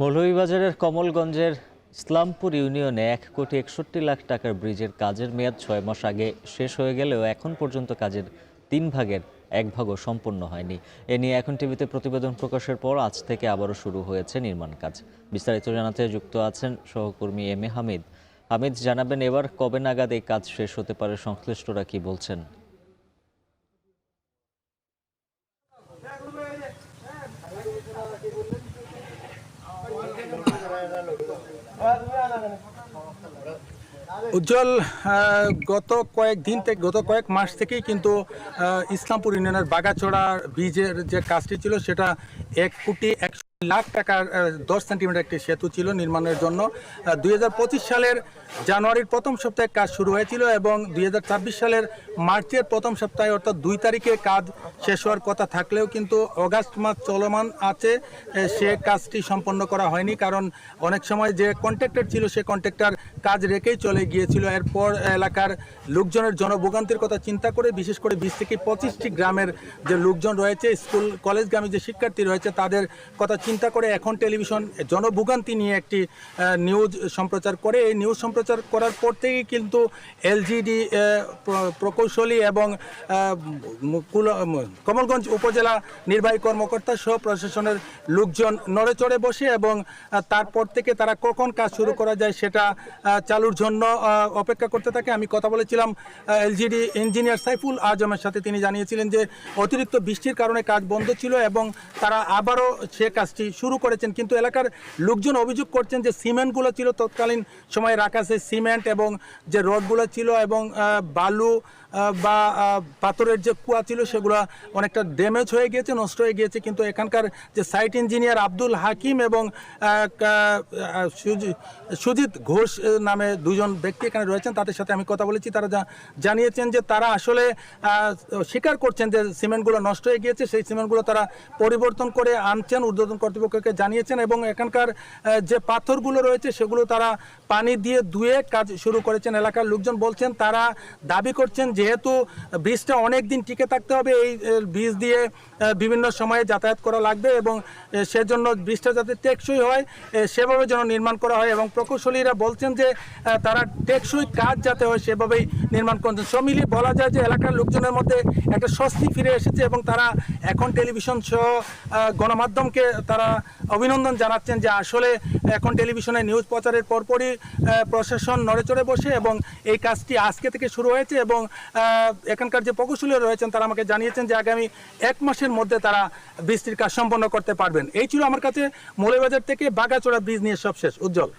মৌলভীবাজারের কমলগঞ্জের ইসলামপুর ইউনিয়নে ১,৬১,লাখ টাকার ব্রিজের কাজের মেয়াদ ৬ মাস আগে শেষ হয়ে গেলেও এখন পর্যন্ত কাজের ৩ ভাগের ১ ভাগও সম্পন্ন হয়নি। এ নিয়ে এখন টিভিতে প্রতিবেদন প্রকাশের পর আজ থেকে আবারও শুরু হয়েছে নির্মাণ কাজ। বিস্তারিত জানাতে যুক্ত আছেন সহকর্মী এম এ হামিদ। হামিদ, জানাবেন এবার কবে নাগাদ এই কাজ শেষ হতে পারে, সংশ্লিষ্টরা কি বলছেন? উজ্জ্বল, গত কয়েক মাস থেকেই কিন্তু ইসলামপুর ইউনিয়নের বাগাচড়া ব্রিজের যে কাজটি ছিল সেটা ১,৬১,০০,০০০ টাকার ১০ সেন্টিমিটার একটি সেতু ছিল নির্মাণের জন্য। ২০২৫ সালের জানুয়ারির প্রথম সপ্তাহে কাজ শুরু হয়েছিল এবং ২০২৬ সালের মার্চের প্রথম সপ্তাহে অর্থাৎ ২ তারিখে কাজ শেষ হওয়ার কথা থাকলেও কিন্তু অগাস্ট মাস চলমান আছে, সে কাজটি সম্পন্ন করা হয়নি। কারণ অনেক সময় যে কন্ট্রাক্টর ছিল সে কন্ট্রাক্টর কাজ রেখেই চলে গিয়েছিল। এরপর এলাকার লোকজনের জনভোগান্তির কথা চিন্তা করে বিশেষ করে ২০ থেকে ২৫টি গ্রামের যে লোকজন রয়েছে, স্কুল কলেজগামী যে শিক্ষার্থী রয়েছে, তাদের কথা চিন্তা করে এখন টেলিভিশন জনভোগান্তি নিয়ে একটি নিউজ সম্প্রচার করে। এই নিউজ সম্প্রচার করার পর থেকেই কিন্তু এলজিডি প্রকৌশলী এবং কমলগঞ্জ উপজেলা নির্বাহী কর্মকর্তা সহ প্রশাসনের লোকজন নড়েচড়ে বসে এবং তারপর থেকে তারা কখন কাজ শুরু করা যায় সেটা চালুর জন্য অপেক্ষা করতে থাকে। আমি কথা বলেছিলাম এলজিডি ইঞ্জিনিয়ার সাইফুল আজমের সাথে। তিনি জানিয়েছিলেন যে অতিরিক্ত বৃষ্টির কারণে কাজ বন্ধ ছিল এবং তারা আবারও সে কাজটি শুরু করেছেন। কিন্তু এলাকার লোকজন অভিযোগ করছেন যে সিমেন্টগুলো ছিল তৎকালীন সময়ে রাখা, সেই সিমেন্ট এবং যে রডগুলো ছিল এবং বালু বা পাথরের যে কুয়া ছিল সেগুলো অনেকটা ড্যামেজ হয়ে গিয়েছে, নষ্ট হয়ে গিয়েছে। কিন্তু এখানকার যে সাইট ইঞ্জিনিয়ার আব্দুল হাকিম এবং সুজিত ঘোষ নামে দুজন ব্যক্তি এখানে রয়েছেন, তাদের সাথে আমি কথা বলেছি। তারা জানিয়েছেন যে তারা আসলে স্বীকার করছেন যে সিমেন্টগুলো নষ্ট হয়ে গিয়েছে, সেই সিমেন্টগুলো তারা পরিবর্তন করে আনছেন, ঊর্ধ্বতন কর্তৃপক্ষকে জানিয়েছেন এবং এখানকার যে পাথরগুলো রয়েছে সেগুলো তারা পানি দিয়ে ধুয়ে কাজ শুরু করেছেন। এলাকার লোকজন বলছেন, তারা দাবি করছেন যেহেতু ব্রিজটা অনেক দিন টিকে থাকতে হবে, এই ব্রিজ দিয়ে বিভিন্ন সময়ে যাতায়াত করা লাগবে এবং সেজন্য ব্রিজটা যাতে টেকসই হয় সেভাবে যেন নির্মাণ করা হয় এবং প্রকৌশলীরা বলছেন যে তারা টেকসই কাজ যাতে হয় সেভাবেই নির্মাণ করছেন। সব মিলিয়ে বলা যায় যে এলাকার লোকজনের মধ্যে একটা স্বস্তি ফিরে এসেছে এবং তারা এখন টেলিভিশন সহ গণমাধ্যমকে তারা অভিনন্দন জানাচ্ছেন যে আসলে এখন টেলিভিশনে নিউজ প্রচারের পরপরই প্রশাসন নড়েচড়ে বসে এবং এই কাজটি আজকে থেকে শুরু হয়েছে এবং এখানকার যে প্রকৌশলী রয়েছেন তারা আমাকে জানিয়েছেন যে আগামী ১ মাসের মধ্যে তারা ব্রিজটির কাজ সম্পন্ন করতে পারবেন। এই ছিল আমার কাছে মৌলভীবাজার থেকে বাগাচড়া ব্রিজ নিয়ে সব শেষ। উজ্জ্বল।